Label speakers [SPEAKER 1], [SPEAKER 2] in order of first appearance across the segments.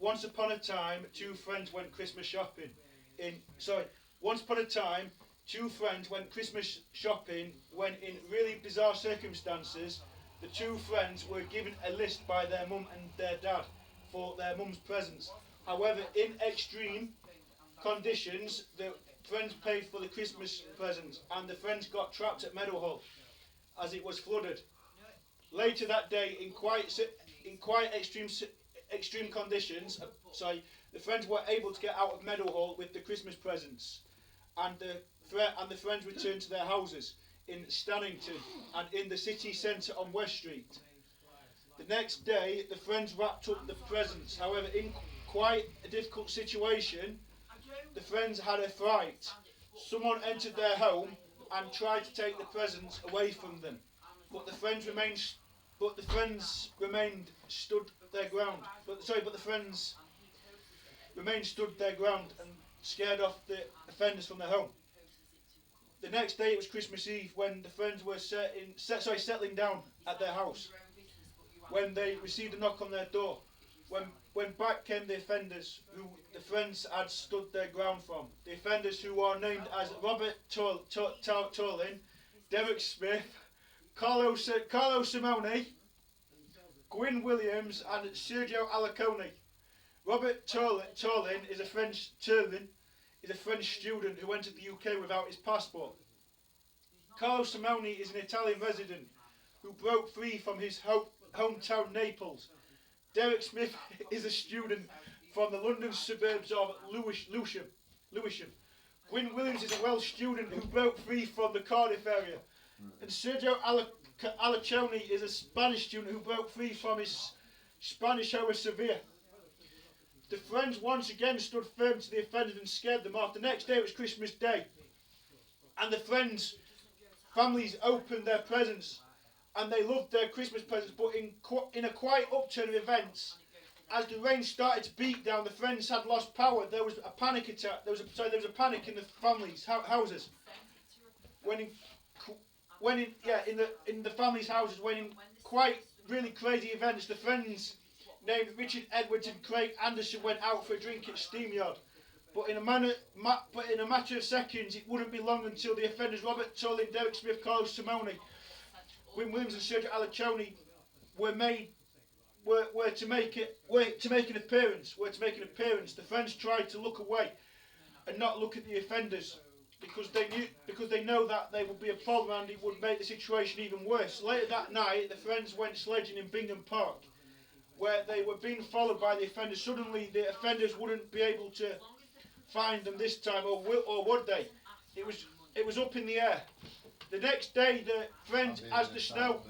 [SPEAKER 1] Once upon a time, two friends went Christmas shopping. Once upon a time, two friends went Christmas shopping when, in really bizarre circumstances, the two friends were given a list by their mum and their dad for their mum's presents. However, in extreme conditions, the friends paid for the Christmas presents, and the friends got trapped at Meadowhall as it was flooded. Later that day, in quite extreme conditions, the friends were able to get out of Meadowhall with the Christmas presents, and the friends returned to their houses in Stannington and in the city centre on West Street. The next day, the friends wrapped up the presents. However, in quite a difficult situation, the friends had a fright. Someone entered their home and tried to take the presents away from them, but the friends remained stood their ground. But the friends remained stood their ground and scared off the offenders from their home. The next day, it was Christmas Eve, when the friends were settling down at their house, when they received a knock on their door. When back came the offenders who the friends had stood their ground from. The offenders, who are named as Robert Torlin, Derek Smith, Carlo Simone, Gwyn Williams and Sergio Alacone. Robert Torlin is a French student who entered the UK without his passport. Carlo Simone is an Italian resident who broke free from his hometown Naples. Derek Smith is a student from the London suburbs of Lewisham. Gwyn Williams is a Welsh student who broke free from the Cardiff area. And Sergio Alacone is a Spanish student who broke free from his Spanish home of Sevilla. The friends once again stood firm to the offenders and scared them off. The next day, it was Christmas Day, and the friends' families opened their presents, and they loved their Christmas presents. But in a quiet upturn of events, as the rain started to beat down, the friends had lost power. There was a panic attack. There was a panic in the families' houses. In the families' houses, when in quite really crazy events, the friends named Richard Edwards and Craig Anderson went out for a drink at Steamyard. But in a matter of seconds, it wouldn't be long until the offenders Robert Tollin, Derek Smith, Carlo Simone, Gwyn Williams and Sergio Alacone were to make an appearance. The friends tried to look away and not look at the offenders, because they know that they would be a problem and it would make the situation even worse. Later that night, the friends went sledging in Bingham Park, where they were being followed by the offenders. Suddenly, the offenders wouldn't be able to find them this time, or would they? It was up in the air. The next day, the friends, as the snow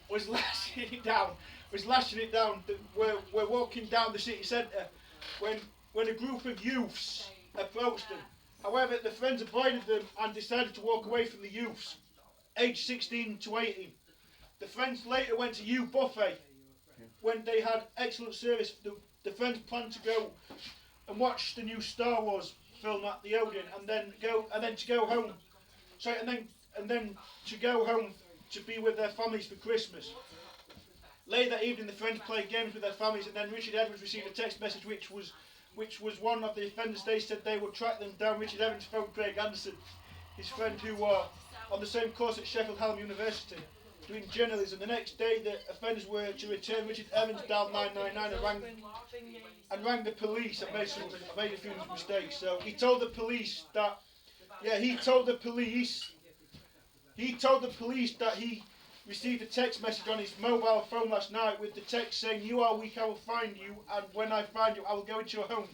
[SPEAKER 1] was lashing it down, were walking down the city centre when a group of youths approached them. However, the friends avoided them and decided to walk away from the youths, aged 16 to 18. The friends later went to U Buffet. When they had excellent service, the friends planned to go and watch the new Star Wars film at the Odeon, and then to go home to be with their families for Christmas. Later that evening, the friends played games with their families, and then Richard Edwards received a text message which was one of the offenders. They said they would track them down. Richard Evans phoned Craig Anderson, his friend who were on the same course at Sheffield Hallam University, doing journalism. The next day, the offenders were to return. Richard Evans dialed 999 and rang the police. I made a few mistakes. So he told the police that he received a text message on his mobile phone last night with the text saying, "You are weak, I will find you, and when I find you, I will go into your home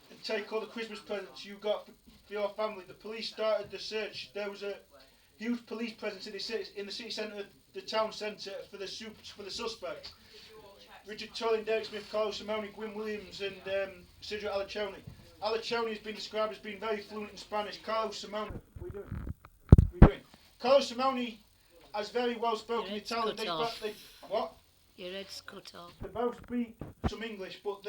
[SPEAKER 1] and take all the Christmas presents you got for your family." The police started the search. There was a huge police presence in the city centre, the town centre, for the suspects. Richard Tollin, Derek Smith, Carlo Simone, Gwyn Williams and Sergio Alacone. Alacone has been described as being very fluent in Spanish. Carlo Simone, what are you doing? Carlo Simone has very well spoken Italian. What?
[SPEAKER 2] Your head's cut off.
[SPEAKER 1] They both speak some English, but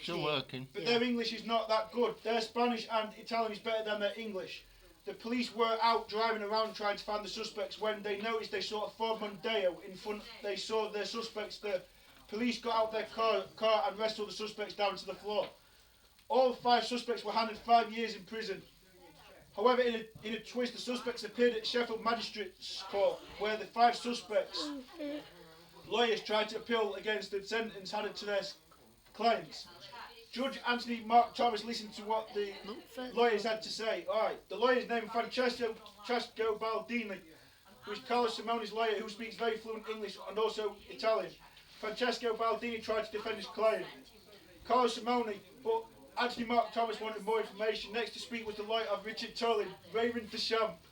[SPEAKER 3] still working.
[SPEAKER 1] But their English is not that good. Their Spanish and Italian is better than their English. The police were out driving around trying to find the suspects when they noticed they saw a Ford Mondeo in front. They saw their suspects, the police got out their car and wrestled the suspects down to the floor. All 5 suspects were handed 5 years in prison. However, in a twist, the suspects appeared at Sheffield Magistrates Court, where the 5 suspects' lawyers tried to appeal against the sentence handed to their clients. Judge Anthony Mark Thomas listened to what the lawyers had to say. Alright, the lawyer's name Francesco Baldini, who is Carlo Simone's lawyer, who speaks very fluent English and also Italian. Francesco Baldini tried to defend his client, Carlo Simone, but Anthony Mark Thomas wanted more information. Next to speak was the lawyer of Richard Tollin, Raymond Deschamps.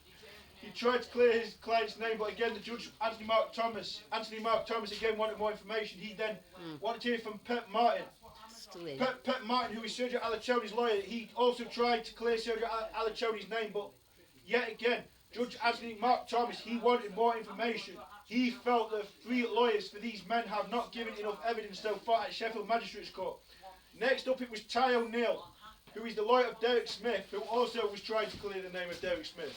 [SPEAKER 1] He tried to clear his client's name, but again the judge, Anthony Mark Thomas again wanted more information. He then wanted to hear from Pep Martin. Pep Martin, who is Sergio Alacione's lawyer, he also tried to clear Sergio Alacione's name, but yet again, Judge Anthony Mark Thomas, he wanted more information. He felt that 3 lawyers for these men have not given enough evidence so far at Sheffield Magistrates Court. Next up it was Ty O'Neill, who is the lawyer of Derek Smith, who also was trying to clear the name of Derek Smith.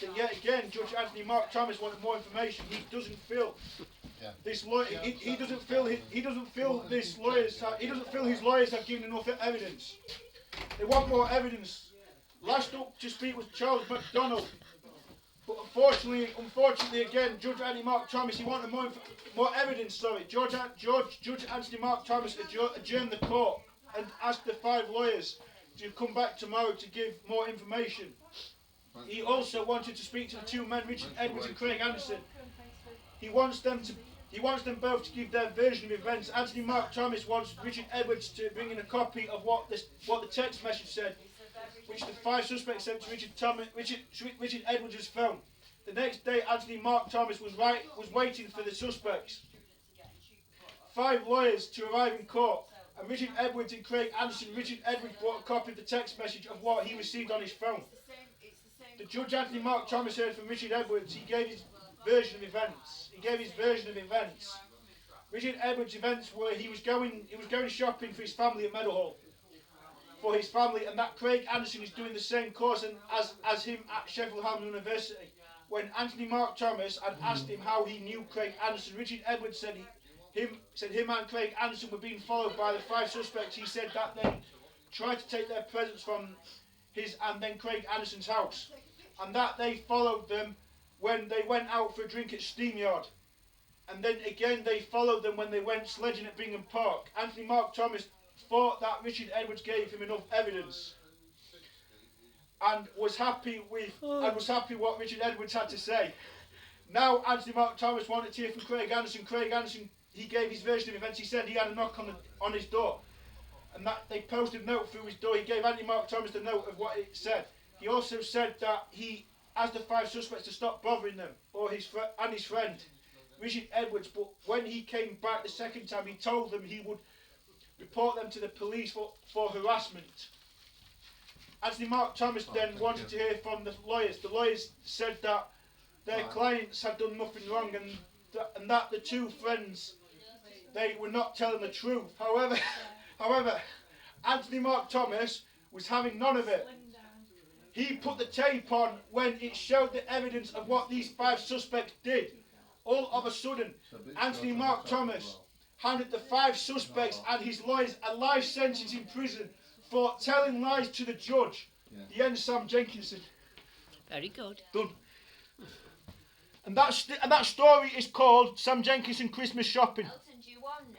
[SPEAKER 1] But yet again, Judge Anthony Mark Thomas wanted more information. He doesn't feel this lawyer. He doesn't feel his lawyers have given enough evidence. They want more evidence. Last up to speak was Charles MacDonald. But unfortunately again, Judge Anthony Mark Thomas, he wanted more evidence. Judge Anthony Mark Thomas adjourned the court and asked the 5 lawyers to come back tomorrow to give more information. He also wanted to speak to the 2 men, Richard Edwards and Craig Anderson. He wants them both to give their version of events. Anthony Mark Thomas wants Richard Edwards to bring in a copy of what the text message said, which the 5 suspects sent to Richard Edwards' phone. The next day, Anthony Mark Thomas was waiting for the suspects, 5 lawyers, to arrive in court, and Richard Edwards and Craig Anderson. Richard Edwards brought a copy of the text message of what he received on his phone. The Judge Anthony Mark Thomas heard from Richard Edwards. He gave his version of events. Richard Edwards' events were he was going shopping for his family at Meadowhall. And that Craig Anderson is doing the same course as him at Sheffield Hallam University. When Anthony Mark Thomas had asked him how he knew Craig Anderson, Richard Edwards said him and Craig Anderson were being followed by the 5 suspects. He said that they tried to take their presents from his and then Craig Anderson's house, and that they followed them when they went out for a drink at Steamyard. And then again they followed them when they went sledging at Bingham Park. Anthony Mark Thomas thought that Richard Edwards gave him enough evidence and was happy what Richard Edwards had to say. Now Anthony Mark Thomas wanted to hear from Craig Anderson. Craig Anderson, he gave his version of events. He said he had a knock on his door, and that they posted a note through his door. He gave Anthony Mark Thomas the note of what it said. He also said that he asked the 5 suspects to stop bothering them or his friend Richard Edwards, but when he came back the second time, he told them he would report them to the police for harassment. Anthony Mark Thomas then wanted to hear from the lawyers. The lawyers said that their clients had done nothing wrong and that the 2 friends, they were not telling the truth. However, Anthony Mark Thomas was having none of it. He put the tape on when it showed the evidence of what these 5 suspects did. All of a sudden, Anthony Mark Thomas handed the 5 suspects and his lawyers a life sentence in prison for telling lies to the judge. The end, Sam Jenkinson.
[SPEAKER 2] Very good.
[SPEAKER 1] Done. And that story is called Sam Jenkinson Christmas Shopping.